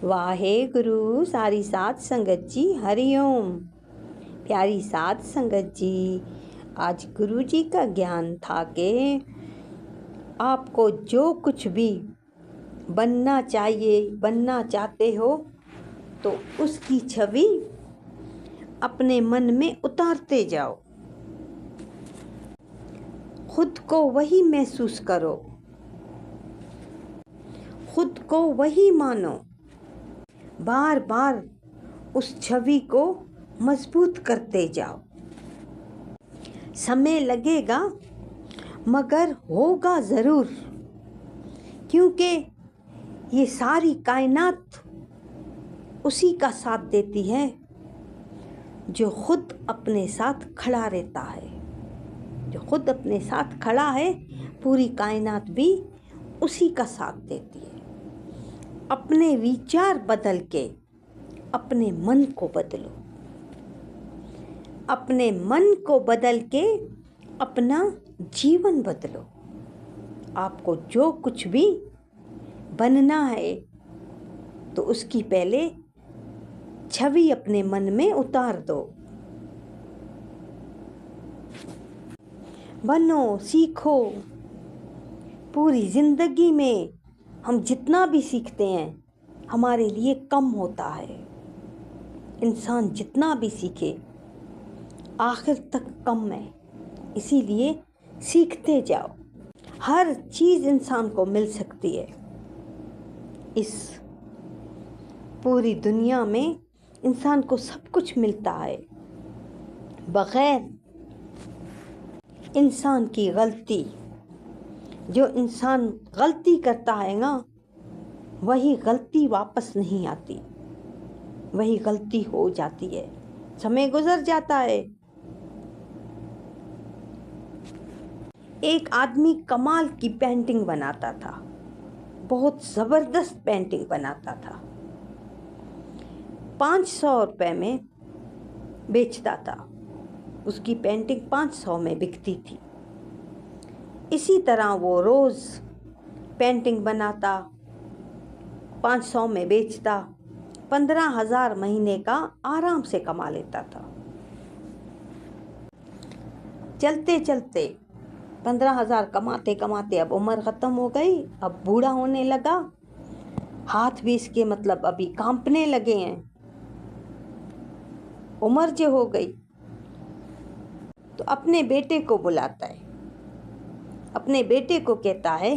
वाहे गुरु सारी साध संगत जी, हरिओम। प्यारी साध संगत जी, आज गुरु जी का ज्ञान था कि आपको जो कुछ भी बनना चाहिए, बनना चाहते हो, तो उसकी छवि अपने मन में उतारते जाओ। खुद को वही महसूस करो, खुद को वही मानो। बार बार उस छवि को मजबूत करते जाओ। समय लगेगा मगर होगा ज़रूर, क्योंकि ये सारी कायनात उसी का साथ देती है जो खुद अपने साथ खड़ा रहता है। जो खुद अपने साथ खड़ा है, पूरी कायनात भी उसी का साथ देती है। अपने विचार बदल के अपने मन को बदलो, अपने मन को बदल के अपना जीवन बदलो। आपको जो कुछ भी बनना है, तो उसकी पहले छवि अपने मन में उतार दो। बनो, सीखो। पूरी जिंदगी में हम जितना भी सीखते हैं हमारे लिए कम होता है। इंसान जितना भी सीखे आखिर तक कम है, इसीलिए सीखते जाओ। हर चीज़ इंसान को मिल सकती है। इस पूरी दुनिया में इंसान को सब कुछ मिलता है, बगैर इंसान की गलती। जो इंसान गलती करता है ना, वही गलती वापस नहीं आती, वही गलती हो जाती है। समय गुजर जाता है। एक आदमी कमाल की पेंटिंग बनाता था, बहुत ज़बरदस्त पेंटिंग बनाता था। 500 रुपये में बेचता था। उसकी पेंटिंग 500 में बिकती थी। इसी तरह वो रोज़ पेंटिंग बनाता, 500 में बेचता, 15,000 महीने का आराम से कमा लेता था। चलते चलते 15,000 कमाते कमाते अब उम्र ख़त्म हो गई, अब बूढ़ा होने लगा। हाथ भी इसके मतलब अभी कांपने लगे हैं, उम्र जो हो गई। तो अपने बेटे को बुलाता है, अपने बेटे को कहता है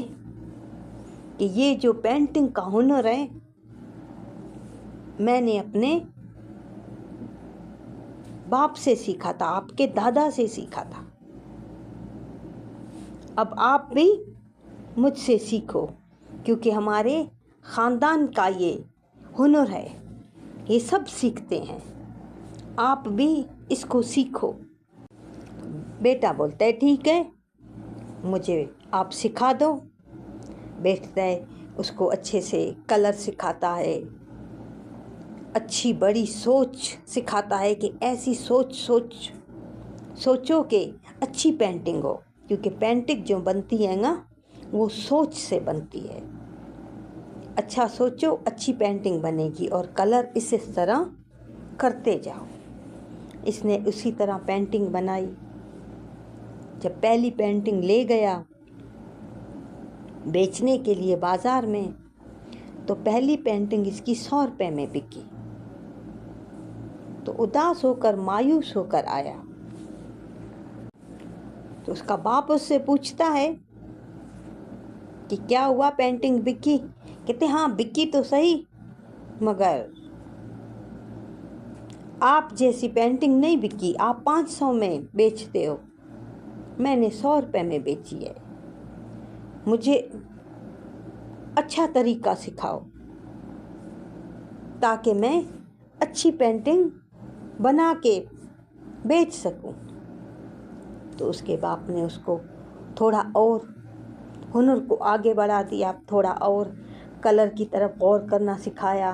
कि ये जो पेंटिंग का हुनर है, मैंने अपने बाप से सीखा था, आपके दादा से सीखा था। अब आप भी मुझसे सीखो, क्योंकि हमारे ख़ानदान का ये हुनर है, ये सब सीखते हैं, आप भी इसको सीखो। बेटा बोलता है ठीक है, मुझे आप सिखा दो। बैठता है, उसको अच्छे से कलर सिखाता है, अच्छी बड़ी सोच सिखाता है कि ऐसी सोचो कि अच्छी पेंटिंग हो, क्योंकि पेंटिंग जो बनती है ना, वो सोच से बनती है। अच्छा सोचो, अच्छी पेंटिंग बनेगी, और कलर इस तरह करते जाओ। इसने उसी तरह पेंटिंग बनाई। जब पहली पेंटिंग ले गया बेचने के लिए बाज़ार में, तो पहली पेंटिंग इसकी 100 रुपये में बिकी। तो उदास होकर, मायूस होकर आया। तो उसका बाप उससे पूछता है कि क्या हुआ, पेंटिंग बिकी? कहते हाँ बिकी तो सही, मगर आप जैसी पेंटिंग नहीं बिकी। आप 500 में बेचते हो, मैंने 100 रुपये में बेची है। मुझे अच्छा तरीका सिखाओ ताकि मैं अच्छी पेंटिंग बना के बेच सकूं। तो उसके बाप ने उसको थोड़ा और हुनर को आगे बढ़ा दिया, थोड़ा और कलर की तरफ गौर करना सिखाया,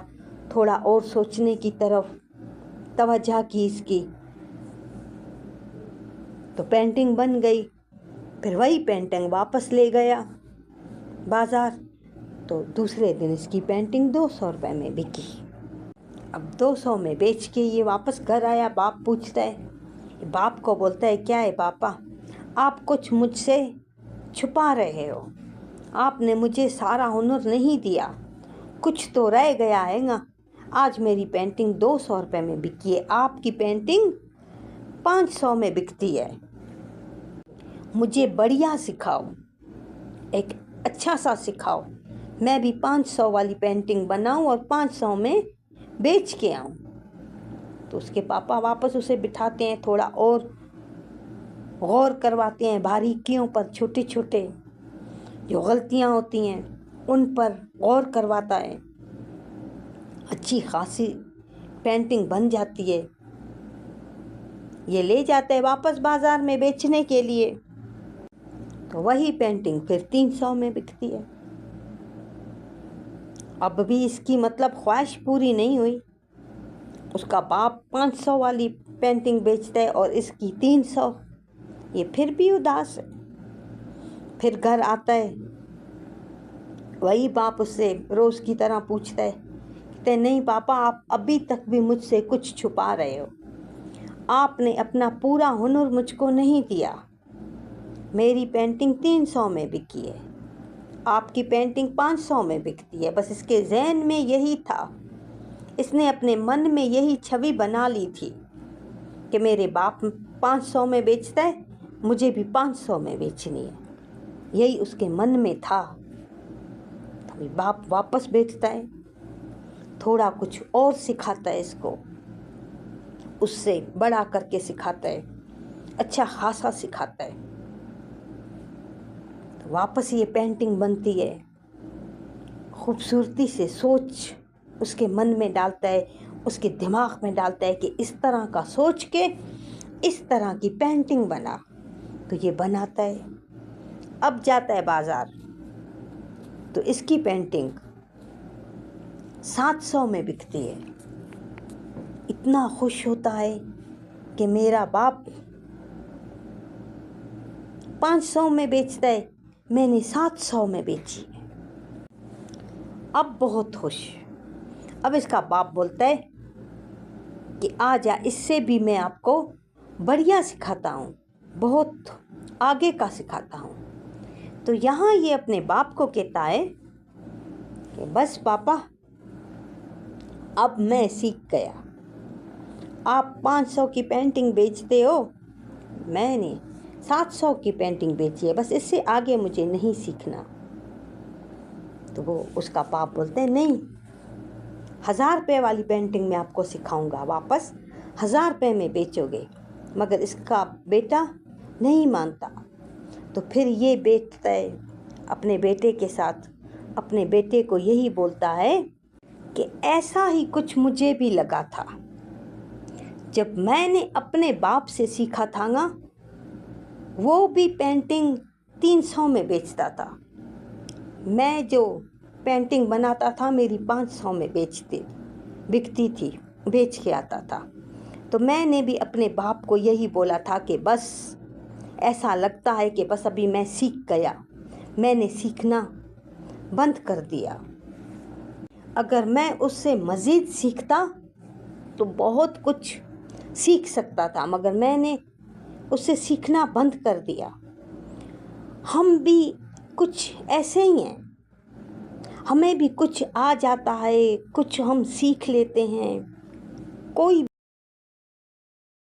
थोड़ा और सोचने की तरफ तवज्जो की इसकी। तो पेंटिंग बन गई। फिर वही पेंटिंग वापस ले गया बाज़ार। तो दूसरे दिन इसकी पेंटिंग 200 रुपये में बिकी। अब 200 में बेच के ये वापस घर आया। बाप पूछता है, बाप को बोलता है, क्या है पापा, आप कुछ मुझसे छुपा रहे हो, आपने मुझे सारा हुनर नहीं दिया, कुछ तो रह गया है ना। आज मेरी पेंटिंग 200 रुपये में बिकी है, आपकी पेंटिंग 500 में बिकती है। मुझे बढ़िया सिखाओ, एक अच्छा सा सिखाओ, मैं भी 500 वाली पेंटिंग बनाऊं और 500 में बेच के आऊं। तो उसके पापा वापस उसे बिठाते हैं, थोड़ा और गौर करवाते हैं बारीकियों पर, छोटे छोटे जो गलतियां होती हैं उन पर गौर करवाता है। अच्छी खासी पेंटिंग बन जाती है। ये ले जाते हैं वापस बाज़ार में बेचने के लिए, तो वही पेंटिंग फिर 300 में बिकती है। अब भी इसकी मतलब ख्वाहिश पूरी नहीं हुई। उसका बाप 500 वाली पेंटिंग बेचता है और इसकी 300। ये फिर भी उदास है। फिर घर आता है, वही बाप उससे रोज़ की तरह पूछता है, कहते नहीं पापा, आप अभी तक भी मुझसे कुछ छुपा रहे हो, आपने अपना पूरा हुनर मुझको नहीं दिया। मेरी पेंटिंग 300 में बिकी है, आपकी पेंटिंग 500 में बिकती है। बस इसके जहन में यही था, इसने अपने मन में यही छवि बना ली थी कि मेरे बाप 500 में बेचता है, मुझे भी 500 में बेचनी है। यही उसके मन में था। तो बाप वापस बेचता है, थोड़ा कुछ और सिखाता है इसको, उससे बड़ा करके सिखाता है, अच्छा खासा सिखाता है। तो वापस ये पेंटिंग बनती है। खूबसूरती से सोच उसके मन में डालता है, उसके दिमाग में डालता है कि इस तरह का सोच के इस तरह की पेंटिंग बना। तो ये बनाता है। अब जाता है बाज़ार, तो इसकी पेंटिंग 700 में बिकती है। इतना खुश होता है कि मेरा बाप 500 में बेचता है, मैंने 700 में बेची है। अब बहुत खुश। अब इसका बाप बोलता है कि आ जा, इससे भी मैं आपको बढ़िया सिखाता हूँ, बहुत आगे का सिखाता हूँ। तो यहाँ ये अपने बाप को कहता है कि बस पापा, अब मैं सीख गया। आप 500 की पेंटिंग बेचते हो, मैंने 700 की पेंटिंग बेची है, बस इससे आगे मुझे नहीं सीखना। तो वो उसका बाप बोलते हैं, नहीं, 1000 रुपये वाली पेंटिंग मैं आपको सिखाऊंगा, वापस 1000 रुपये में बेचोगे। मगर इसका बेटा नहीं मानता। तो फिर ये बेचता है अपने बेटे के साथ, अपने बेटे को यही बोलता है कि ऐसा ही कुछ मुझे भी लगा था जब मैंने अपने बाप से सीखा था ना, वो भी पेंटिंग 300 में बेचता था, मैं जो पेंटिंग बनाता था मेरी 500 में बिकती थी, बेच के आता था। तो मैंने भी अपने बाप को यही बोला था कि बस ऐसा लगता है कि बस अभी मैं सीख गया, मैंने सीखना बंद कर दिया। अगर मैं उससे मज़ीद सीखता तो बहुत कुछ सीख सकता था, मगर मैंने उससे सीखना बंद कर दिया। हम भी कुछ ऐसे ही हैं, हमें भी कुछ आ जाता है, कुछ हम सीख लेते हैं। कोई